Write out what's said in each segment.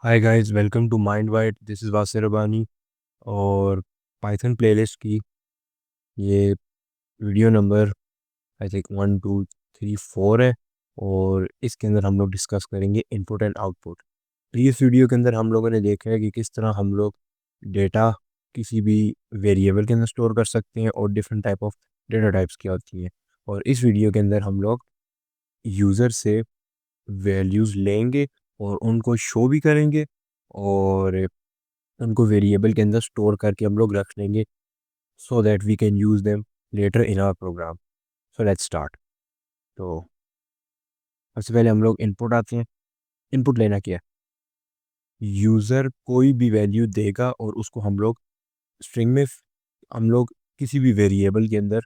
Hi guys, welcome to mind Wide. This is Wasir Rabbani. और Python playlist की ये video number I think 1 2 3 4 है। और इसके अंदर हम लोग डिस्कस करेंगे input and output. Previous video के अंदर हम लोगों ने देखा है कि किस तरह हम लोग डेटा किसी भी वेरिएबल के अंदर स्टोर कर सकते हैं और different type of data types क्या होती हैं। और इस वीडियो के अंदर हम लोग यूज़र से वैल्यूज़ लेंगे और उनको शो भी करेंगे, और उनको वेरिएबल के अंदर स्टोर करके हम लोग रख लेंगे so that we can use them letter in our program. So let's start. तो सबसे पहले हम लोग इनपुट आते हैं। इनपुट लेना क्या है? यूज़र कोई भी वैल्यू देगा और उसको हम लोग स्ट्रिंग में हम लोग किसी भी वेरिएबल के अंदर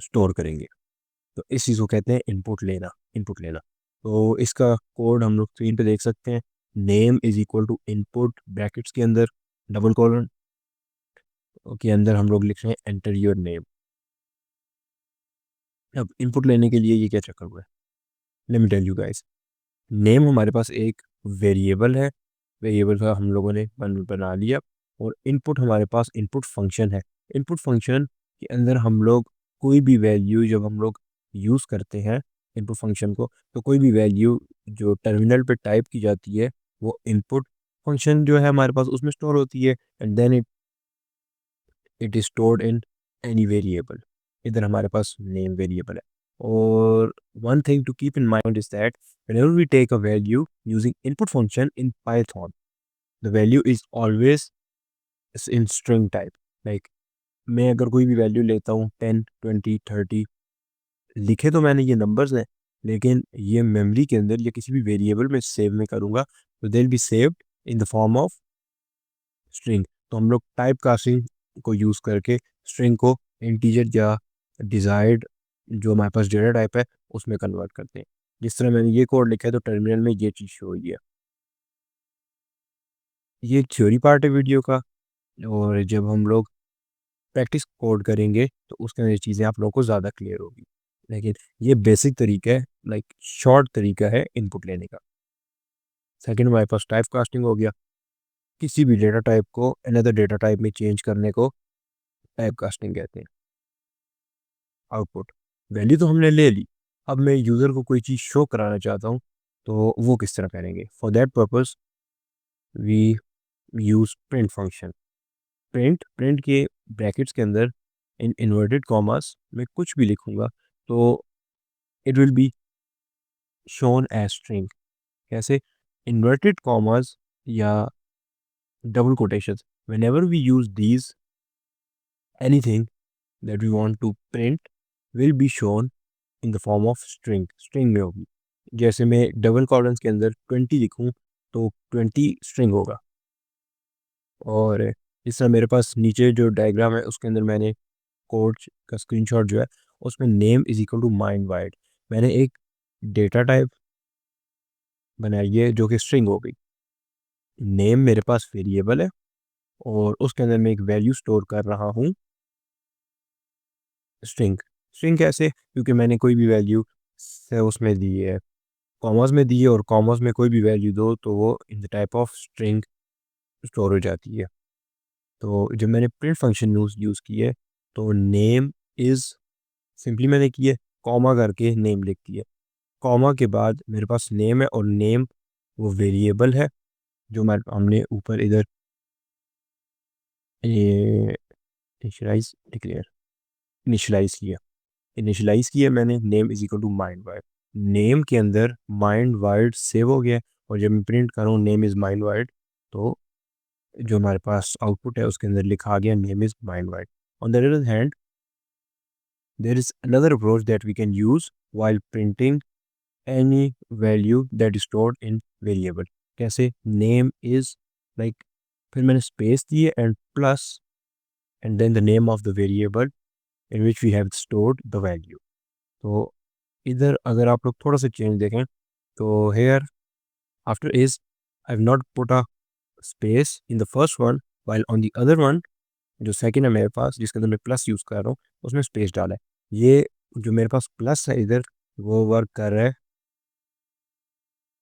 स्टोर करेंगे। तो इस चीज़ को कहते हैं इनपुट लेना। इनपुट लेना। तो इसका कोड हम लोग स्क्रीन पे देख सकते हैं। Name is equal to input brackets के अंदर डबल कॉलन के अंदर हम लोग लिख रहे हैं एंटर योर नेम। अब इनपुट लेने के लिए ये क्या चक्कर हुआ है? Let me tell you guys. Name हमारे पास एक वेरिएबल है। वेरिएबल का हम लोगों ने बना लिया। और इनपुट हमारे पास इनपुट फंक्शन है। इनपुट फंक्शन के अंदर हम लोग कोई भी वैल्यू जब हम लोग यूज़ करते हैं इनपुट फंक्शन को, तो कोई भी वैल्यू जो टर्मिनल पे टाइप की जाती है वो इनपुट फंक्शन जो है हमारे पास उसमें स्टोर होती है। And then it is stored in any variable. इधर हमारे पास नेम वेरिएबल है। और one thing to keep in mind is that whenever we take a value using input function in Python, the value is always in string type. Like मैं अगर कोई भी value लेता हूँ 10 20 30, लिखे तो मैंने ये नंबर्स हैं, लेकिन ये मेमोरी के अंदर या किसी भी वेरिएबल में सेव में करूँगा तो they will be saved in the form of string. तो हम लोग टाइप कास्टिंग को यूज़ करके स्ट्रिंग को इंटीजर या डिजायर्ड जो हमारे पास डेटा टाइप है उसमें कन्वर्ट करते हैं। जिस तरह मैंने ये कोड लिखा है तो टर्मिनल में ये चीज़ शो हुई है। ये थ्योरी पार्ट है वीडियो का। और जब हम लोग प्रैक्टिस कोड करेंगे तो उसके अंदर ये चीज़ें आप लोगों को ज़्यादा क्लियर होगी। लेकिन ये बेसिक तरीका है, लाइक शॉर्ट तरीका है इनपुट लेने का। सेकंड हमारे पास टाइप कास्टिंग हो गया। किसी भी डेटा टाइप को अनदर डेटा टाइप में चेंज करने को टाइप कास्टिंग कहते हैं। आउटपुट वैल्यू तो हमने ले ली। अब मैं यूज़र को कोई चीज़ शो कराना चाहता हूँ, तो वो किस तरह करेंगे? For that purpose we use print function. Print के ब्रैकेट्स के अंदर इन इन्वर्टेड कॉमास में कुछ भी लिखूंगा तो it will be shown as string. कैसे? इन्वर्टेड कॉमास या double quotations, whenever we use these, anything that we want to print will be shown in the form of string में होगी। जैसे मैं डबल कॉलम्स के अंदर 20 लिखूं तो 20 स्ट्रिंग होगा। और इस तरह मेरे पास नीचे जो डायग्राम है उसके अंदर मैंने कोड का स्क्रीनशॉट जो है उसमें name is equal to mind wide मैंने एक डेटा टाइप बनाई है जो कि स्ट्रिंग हो गई। नेम मेरे पास वेरिएबल है और उसके अंदर मैं एक वैल्यू स्टोर कर रहा हूँ स्ट्रिंग। स्ट्रिंग कैसे? क्योंकि मैंने कोई भी वैल्यू से उसमें दी है, कॉमर्स में दी है, और कॉमर्स में कोई भी वैल्यू दो तो वो in the type of string store हो जाती है। तो जब मैंने प्रिंट फंक्शन यूज़ की है तो नेम इज़ सिंपली मैंने की है कॉमा करके नेम लिख दिया। कॉमा के बाद मेरे पास नेम है और नेम वो वेरिएबल है जो हमने ऊपर इधर ये इनिशलाइज डिक्लेयर इनिशलाइज किया। इनिशलाइज किया मैंने name is equal to mind wide. Name के अंदर माइंड वाइड सेव हो गया। और जब मैं प्रिंट कर रहा हूँ नेम इज़ माइंड वाइड, तो जो हमारे पास आउटपुट है उसके अंदर लिखा आ गया name is mind wide. On the other hand there is another approach that we can use while printing any value that is stored in variable। कैसे? name is like फिर मैंने स्पेस दी है and plus and then the name of the variable in which we have stored the value। तो इधर अगर आप लोग थोड़ा सा चेंज देखें तो here after is I have not put a space in the first one, while on the other one जो सेकंड है मेरे पास जिसके अंदर मैं प्लस यूज़ कर रहा हूँ उसमें स्पेस डाला है। ये जो मेरे पास प्लस है इधर वो वर्क कर रहा है।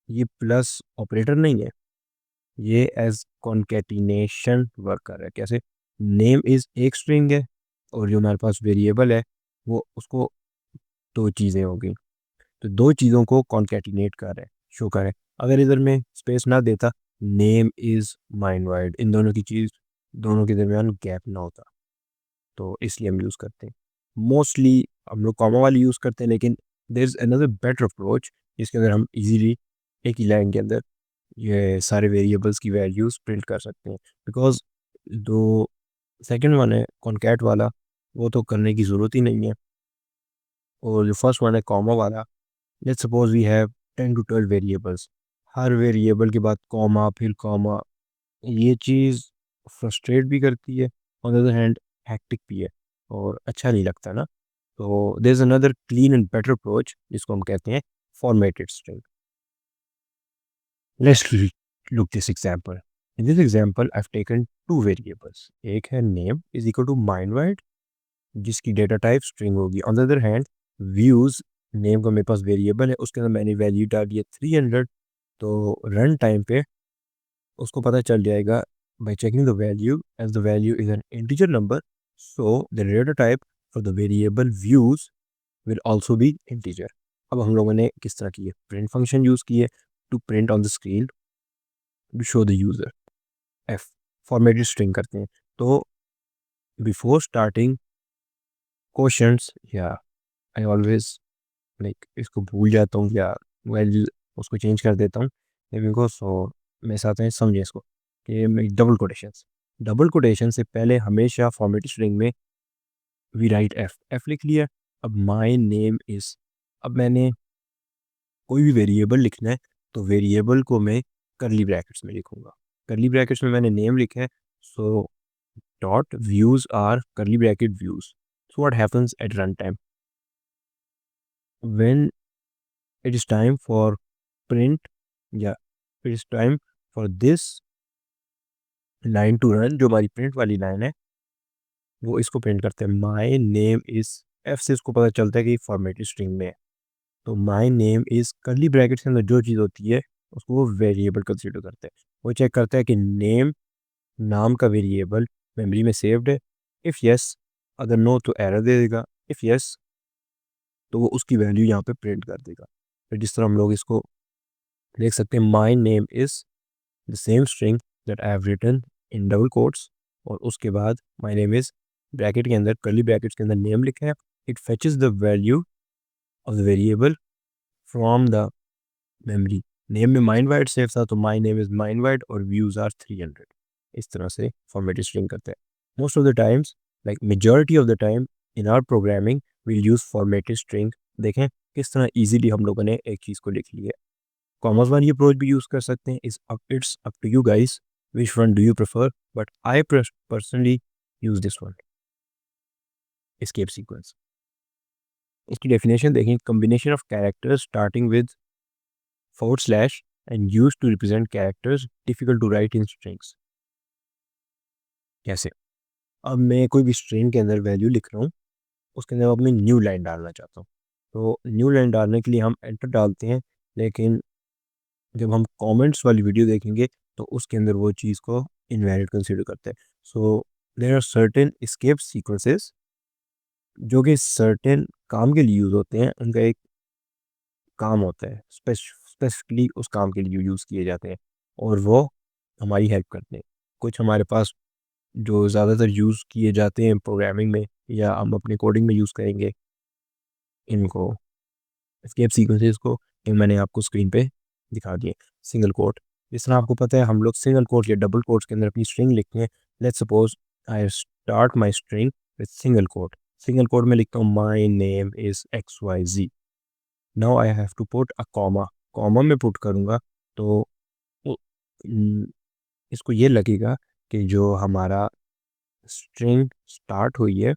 ये प्लस ऑपरेटर नहीं है, ये एज कॉन्केटिनेशन वर्क कर रहा है। कैसे? नेम इज एक स्ट्रिंग है और जो हमारे पास वेरिएबल है वो उसको दो चीज़ें हो गई, तो दो चीज़ों को कॉन्केटिनेट कर रहा है, शो कर रहा है। अगर इधर में स्पेस ना देता, नेम इज माइंड वाइड, इन दोनों की चीज़, दोनों के दरमियान गैप ना होता, तो इसलिए हम यूज़ करते हैं। मोस्टली हम लोग कॉमा वाली यूज़ करते हैं, लेकिन there is another better approach जिसके अंदर हम इजीली एक ही लाइन के अंदर ये सारे वेरिएबल्स की वैल्यूज़ प्रिंट कर सकते हैं। बिकॉज जो सेकंड वन है कॉन्कैट वाला, वो तो करने की ज़रूरत ही नहीं है। और जो फर्स्ट वन है कॉमा वाला, let's suppose we have 10 to 12 variables, हर वेरिएबल के बाद कॉमा फिर कॉमा, ये चीज़ फ्रस्ट्रेट भी करती है, on the other hand hectic भी है और अच्छा नहीं लगता ना। तो there is another clean and better approach जिसको हम कहते हैं formatted string. Let's look this example. In this example I have taken two variables, एक है name is equal to mind जिसकी डेटा टाइप स्ट्रिंग होगी। On the other hand views, name का मेरे पास वेरिएबल है, उसके अंदर मैंने वैल्यू डाली है 300। तो रन टाइम पे उसको पता चल जाएगा by checking the value, as the value is an integer number, so the data type for the variable views will also be integer। अब हम लोगों ने किस तरह की है, प्रिंट फंक्शन यूज किए to print on the screen to show the user. F formatted string करते हैं। तो बिफोर स्टार्टिंग क्वेश्चंस, या आई ऑलवेज लाइक इसको भूल जाता हूँ या वेल उसको चेंज कर देता हूँ, लेकिन को सो मेरे साथ में समझे इसको कि डबल कोटेशन से पहले हमेशा फॉर्मेट स्ट्रिंग में वी राइट एफ, एफ लिख लिया। अब माई नेम इज, अब मैंने कोई भी वेरिएबल लिखना है तो वेरिएबल को मैं करली ब्रैकेट्स में लिखूंगा। करली ब्रैकेट्स में मैंने नेम लिखा है, so dot views or curly bracket views. So what happens at run time when it is time for print, या it is time for this line to run, जो हमारी प्रिंट वाली लाइन है वो इसको प्रिंट करते हैं माई नेम इज। एफ से इसको पता चलता है कि फॉर्मेटेड स्ट्रिंग में है, तो माई नेम इज करली ब्रैकेट के अंदर जो चीज़ होती है उसको वो वेरिएबल कंसीडर करता है। वो चेक करता है कि नेम, नाम का वेरिएबल मेमोरी में सेव्ड है। इफ़ यस, अगर नो तो एरर दे देगा, इफ़ यस तो वो उसकी वैल्यू यहाँ पे प्रिंट कर देगा। फिर जिस तरह हम लोग इसको देख सकते हैं, my name is the same string that I have written in double quotes, और उसके बाद माई नेम इज ब्रैकेट के अंदर करली ब्रैकेट्स के अंदर नेम लिखा है। It fetches the value of the variable from the memory. Name में माइंड वाइड सेव था तो my name is mind wide और व्यूज आर 300। इस तरह से फॉर्मेटेड स्ट्रिंग करते हैं। Most of the times, like majority of the time in our programming will use formatted string. देखें किस तरह इजीली हम लोगों ने एक चीज़ को लिख लिया है। कॉमर्स वाली अप्रोच भी यूज़ कर सकते हैं। It's up to you guys which one do you prefer, but I personally use this one, escape sequence. इसकी डेफिनेशन देखें, combination of characters starting with / and used to represent characters difficult to write in strings। कैसे? अब मैं कोई भी string के अंदर value लिख रहा हूँ, उसके अंदर अब मैं न्यू लाइन डालना चाहता हूँ, तो न्यू लाइन डालने के लिए हम एंटर डालते हैं, लेकिन जब हम कमेंट्स वाली वीडियो देखेंगे तो उसके अंदर वो चीज़ को इनवैलिड कंसीडर करते हैं। So there are certain escape sequences जो कि सर्टेन काम के लिए यूज़ होते हैं, उनका एक काम होता है, स्पेसिफिकली उस काम के लिए यूज़ किए जाते हैं और वो हमारी हेल्प करते हैं। कुछ हमारे पास जो ज़्यादातर यूज़ किए जाते हैं प्रोग्रामिंग में या हम अपने कोडिंग में यूज़ करेंगे, इनको एस्केप सीक्वेंसेस को, ये मैंने आपको स्क्रीन पे दिखा दिए। सिंगल कोट, जिस तरह आपको पता है हम लोग सिंगल कोट या डबल कोट्स के अंदर अपनी स्ट्रिंग लिखते हैं। Let's suppose I start my string with single quote. Single quote में लिखता हूँ my name is XYZ। Now I have to put a comma, comma में पुट करूँगा तो वो, इसको ये लगेगा कि जो हमारा स्ट्रिंग स्टार्ट हुई है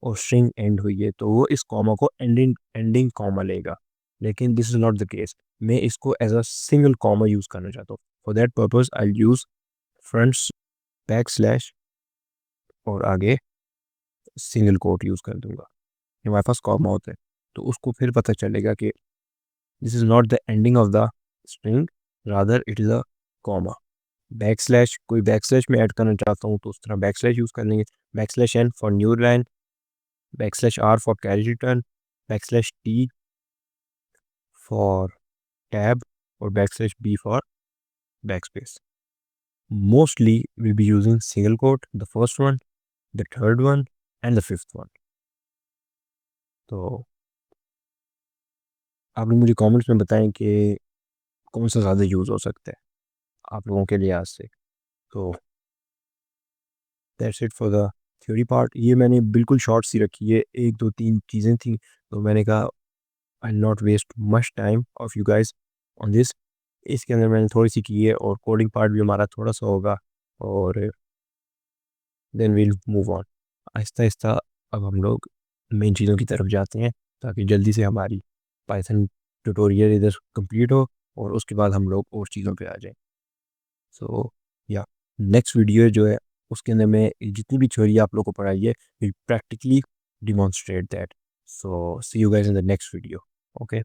और स्ट्रिंग एंड हुई है, तो वो इस कॉमा को एंडिंग एंडिंग कॉमा लेगा, लेकिन this is not the case. मैं इसको as a single comma use करना चाहता हूँ। For that purpose I use front / और आगे सिंगल कोट यूज कर दूंगा। ये हमारे पास कॉमा होता है, तो उसको फिर पता चलेगा कि this is not the ending of the string, rather it is a comma, backslash, कोई बैकस्लैश में ऐड करना चाहता हूँ तो उस तरह बैकस्लैश यूज़ कर लेंगे, backslash n for new line, backslash r for carriage return, backslash t for tab और backslash b for backspace. Mostly we'll be using single quote, the first one, the third one, and the fifth one. तो आप लोग मुझे comments में बताएं कि कौन सा ज़्यादा यूज़ हो सकता है आप लोगों के लिहाज से। तो that's it for the theory part. ये मैंने बिल्कुल शॉर्ट सी रखी है, एक दो तीन चीज़ें थी तो मैंने कहा I not waste much time of you guys on this. इसके अंदर मैंने थोड़ी सी की है और कोडिंग पार्ट भी हमारा थोड़ा सा होगा और then we'll move on. Aahista Aahista अब हम लोग मेन चीज़ों की तरफ जाते हैं ताकि जल्दी से हमारी पाइथन ट्यूटोरियल इधर कंप्लीट हो और उसके बाद हम लोग और चीज़ों पे आ जाएं। सो या नेक्स्ट वीडियो जो है उसके अंदर मैं जितनी भी थ्योरी आप लोगों को पढ़ाई है will practically demonstrate that. So see you guys in the next video. Okay.